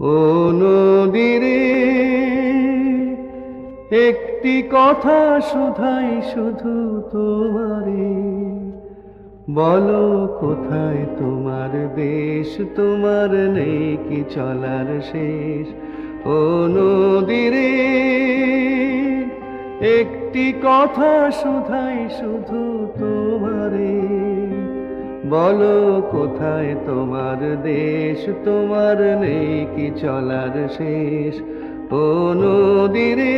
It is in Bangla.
ও নদীরে একটি কথা শুধাই শুধু তোমারে, বলো কোথায় তোমার দেশ, তোমার নেই কি চলার শেষ। ও নদীরে একটি কথা শুধাই শুধু তোমারে, বলো কোথায় তোমার দেশ, তোমার নেই কি চলার শেষ। ও নদীরে